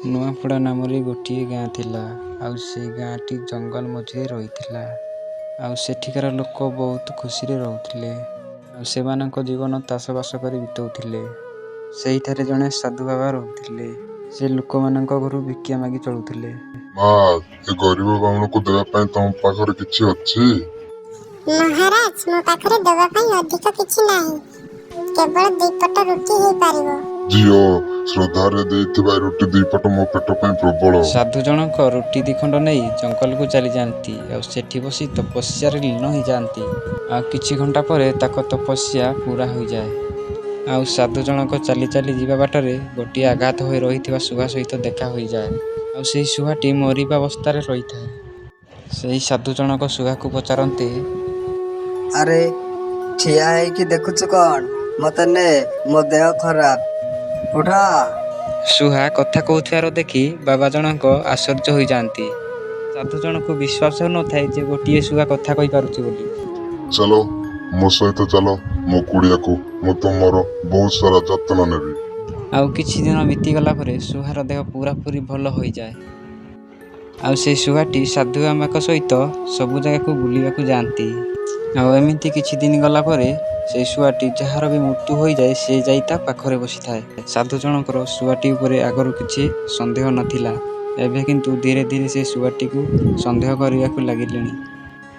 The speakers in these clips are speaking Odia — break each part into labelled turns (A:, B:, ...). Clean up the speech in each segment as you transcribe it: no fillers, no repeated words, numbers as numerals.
A: ନୂଆପଡ଼ା ନାମରେ ଗୋଟିଏ ଗାଁ ଥିଲା। ଆଉ ସେ ଗାଁଟି ଜଙ୍ଗଲ ମଝିରେ ରହିଥିଲା। ଆଉ ସେଠିକାର ଲୋକ ବହୁତ ଖୁସିରେ ରହୁଥିଲେ। ଆଉ ସେମାନଙ୍କ ଜୀବନ ଚାଷବାସ କରି ବିତାଉଥିଲେ। ସେଇଠାରେ ଜଣେ ସାଧୁ ବାବା ରହୁଥିଲେ। ସେ ଲୋକମାନଙ୍କ ଘରୁ ଭିକ୍ଷା ମାଗି ଚଳୁଥିଲେ।
B: ମା, ଏ ଗରିବ ବାମୁଣକୁ ଦେବା ପାଇଁ ତମ ପାଖରେ କିଛି ଅଛି?
C: ମହାରାଜ, ମୋ ପାଖରେ ଦେବା ପାଇଁ ଅଧିକ କିଛି ନାହିଁ। କେବଳ 2 ପଟ ରୁଟି ହେଇପାରିବ।
B: ଝିଅ, ଶ୍ରଦ୍ଧାରେ ଦେଇଥିବା ରୁଟି 2 ପଟ ମୋ ପେଟ ପାଇଁ ପ୍ରବଳ।
A: ସାଧୁ ଜଣକ ରୁଟି 2 ଖଣ୍ଡ ନେଇ ଜଙ୍ଗଲକୁ ଚାଲିଯାଆନ୍ତି। ଆଉ ସେଠି ବସି ତପସ୍ୟାରେ ଲୀନ ହୋଇଯାଆନ୍ତି। ଆଉ କିଛି ଘଣ୍ଟା ପରେ ତାଙ୍କ ତପସ୍ୟା ପୁରା ହୋଇଯାଏ। ଆଉ ସାଧୁ ଜଣକ ଚାଲି ଚାଲି ଯିବା ବାଟରେ ଗୋଟିଏ ଆଘାତ ହୋଇ ରହିଥିବା ଶୁଆ ସହିତ ଦେଖା ହୋଇଯାଏ। ଆଉ ସେହି ଶୁଆଟି ମରିବା ଅବସ୍ଥାରେ ରହିଥାଏ। ସେହି ସାଧୁ ଜଣକ ଶୁଆକୁ ପଚାରନ୍ତି,
D: ଆରେ, ଠିଆ ହେଇକି ଦେଖୁଛୁ କଣ? ମତେ ନେ, ମୋ ଦେହ ଖରାପ। ଉଠ।
A: ସୁହା କଥା କହୁଥିବାର ଦେଖି ବାବା ଜଣକ ଆଶ୍ଚର୍ଯ୍ୟ ହୋଇଯାଆନ୍ତି। ସାଧୁ ଜଣକୁ ବିଶ୍ୱାସ ହେଉନଥାଏ ଯେ ଗୋଟିଏ ଶୁଆ କଥା କହିପାରୁଛି ବୋଲି।
B: ଚାଲ, ମୋ ସହିତ ଚାଲ ମୋ କୁଡ଼ିଆକୁ। ମୁଁ ତୁମର ବହୁତ ସାରା ଯତ୍ନ ନେବି।
A: ଆଉ କିଛି ଦିନ ବିତିଗଲା ପରେ ସୁହାର ଦେହ ପୁରାପୁରି ଭଲ ହୋଇଯାଏ। ଆଉ ସେ ଶୁଆଟି ସାଧୁ ବାବାଙ୍କ ସହିତ ସବୁ ଜାଗାକୁ ବୁଲିବାକୁ ଯାଆନ୍ତି। ଆଉ ଏମିତି କିଛି ଦିନ ଗଲା ପରେ ସେ ଶୁଆଟି ଯାହାର ବି ମୃତ୍ୟୁ ହୋଇଯାଏ ସେ ଯାଇ ତା ପାଖରେ ବସିଥାଏ। ସାଧୁ ଜଣଙ୍କର ଶୁଆଟି ଉପରେ ଆଗରୁ କିଛି ସନ୍ଦେହ ନଥିଲା। ଏବେ କିନ୍ତୁ ଧୀରେ ଧୀରେ ସେ ଶୁଆଟିକୁ ସନ୍ଦେହ କରିବାକୁ ଲାଗିଲେଣି।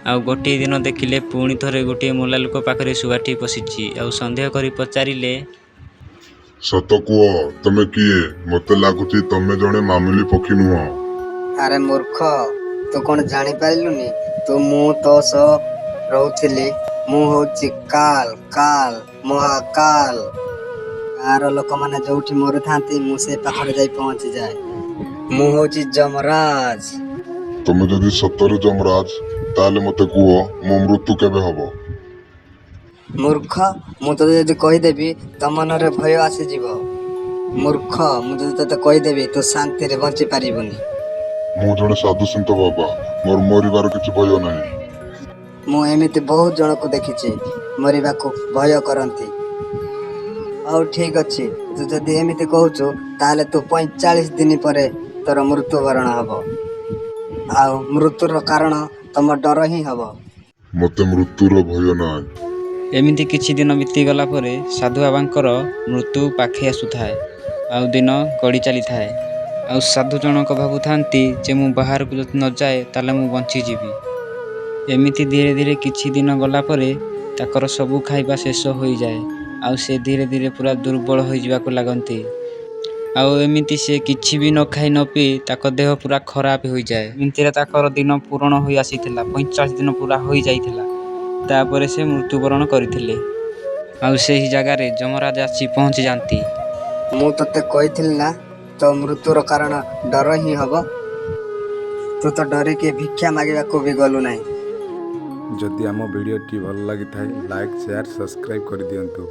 A: ଆଉ ଗୋଟିଏ ଦିନ ଦେଖିଲେ ପୁଣି ଥରେ ଗୋଟିଏ ମୂଲା ଲୋକ ପାଖରେ ଶୁଆଟି ପଶିଛି। ଆଉ ସନ୍ଦେହ କରି ପଚାରିଲେ,
B: ସତ କୁହ, ତମେ କିଏ? ମତେ ଲାଗୁଛି ତମେ ଜଣେ ମାମୁଲି ପକ୍ଷୀ ନୁହଁ।
D: ଆରେ ମୂର୍ଖ, ତୁ କଣ ଜାଣିପାରିଲୁନି? ମୁଁ ତୋ ସହ ରହୁଥିଲି। ମୁଁ ହଉଛି କାଲ ମହାକାଲ। ଗାଁର ଲୋକମାନେ ଯୋଉଠି ମରୁଥାନ୍ତି ମୁଁ ସେ ପାଖରେ ଯାଇ ପହଞ୍ଚିଯାଏ। ମୁଁ ହଉଛି ଯମରାଜ।
B: ତମେ ଯଦି ସତରେ ଯମରାଜ, ତାହେଲେ ମତେ କୁହ, ମୋ ମୃତ୍ୟୁ କେବେ ହବ?
D: ମୂର୍ଖ, ମୁଁ ତତେ ଯଦି କହିଦେବି ତୋ ମନରେ ଭୟ ଆସିଯିବ। ମୂର୍ଖ, ମୁଁ ଯଦି ତତେ କହିଦେବି ତୁ ଶାନ୍ତିରେ ବଞ୍ଚି ପାରିବୁନି।
B: ମୁଁ ଜଣେ ସାଧୁ ସନ୍ଥ ବାବା, ମୋର ମରିବାର କିଛି ଭୟ ନାହିଁ।
D: ମୁଁ ଏମିତି ବହୁତ ଜଣକୁ ଦେଖିଛି ମରିବାକୁ ଭୟ କରନ୍ତି। ହଉ ଠିକ ଅଛି, ତୁ ଯଦି ଏମିତି କହୁଛୁ ତାହେଲେ ତୁ 45 ଦିନ ପରେ ତୋର ମୃତ୍ୟୁବରଣ ହବ। ଆଉ ମୃତ୍ୟୁର କାରଣ ତମ ଡର ହିଁ ହବ।
B: ମତେ ମୃତ୍ୟୁର ଭୟ ନାହିଁ।
A: ଏମିତି କିଛି ଦିନ ବିତିଗଲା ପରେ ସାଧୁ ବାବାଙ୍କର ମୃତ୍ୟୁ ପାଖେଇ ଆସୁଥାଏ। ଆଉ ଦିନ ଗଡ଼ି ଚାଲିଥାଏ। ଆଉ ସାଧୁ ଜଣକ ଭାବୁଥାନ୍ତି ଯେ ମୁଁ ବାହାରକୁ ଯଦି ନ ଯାଏ ତାହେଲେ ମୁଁ ବଞ୍ଚିଯିବି। ଏମିତି ଧୀରେ ଧୀରେ କିଛି ଦିନ ଗଲା ପରେ ତାଙ୍କର ସବୁ ଖାଇବା ଶେଷ ହୋଇଯାଏ। ଆଉ ସେ ଧୀରେ ଧୀରେ ପୁରା ଦୁର୍ବଳ ହୋଇଯିବାକୁ ଲାଗନ୍ତି। ଆଉ ଏମିତି ସେ କିଛି ବି ନ ଖାଇ ନ ପିଇ ତାଙ୍କ ଦେହ ପୁରା ଖରାପ ହୋଇଯାଏ। ଏମିତିରେ ତାଙ୍କର ଦିନ ପୂରଣ ହୋଇ ଆସିଥିଲା। 45 ଦିନ ପୁରା ହୋଇଯାଇଥିଲା। ତାପରେ ସେ ମୃତ୍ୟୁବରଣ କରିଥିଲେ। ଆଉ ସେହି ଜାଗାରେ ଯମରାଜ ଆସି ପହଞ୍ଚି ଯାଆନ୍ତି।
D: ମୁଁ ତତେ କହିଥିଲି ନା, ତୋ ମୃତ୍ୟୁର କାରଣ ଡର ହିଁ ହବ। ତୁ ତ ଡରିକି ଭିକ୍ଷା ମାଗିବାକୁ ବି ଗଲୁ ନାହିଁ।
E: ଯଦି ଆମ ଭିଡ଼ିଓଟି ଭଲ ଲାଗିଥାଏ, ଲାଇକ୍, ସେୟାର, ସବସ୍କ୍ରାଇବ୍ କରିଦିଅନ୍ତୁ।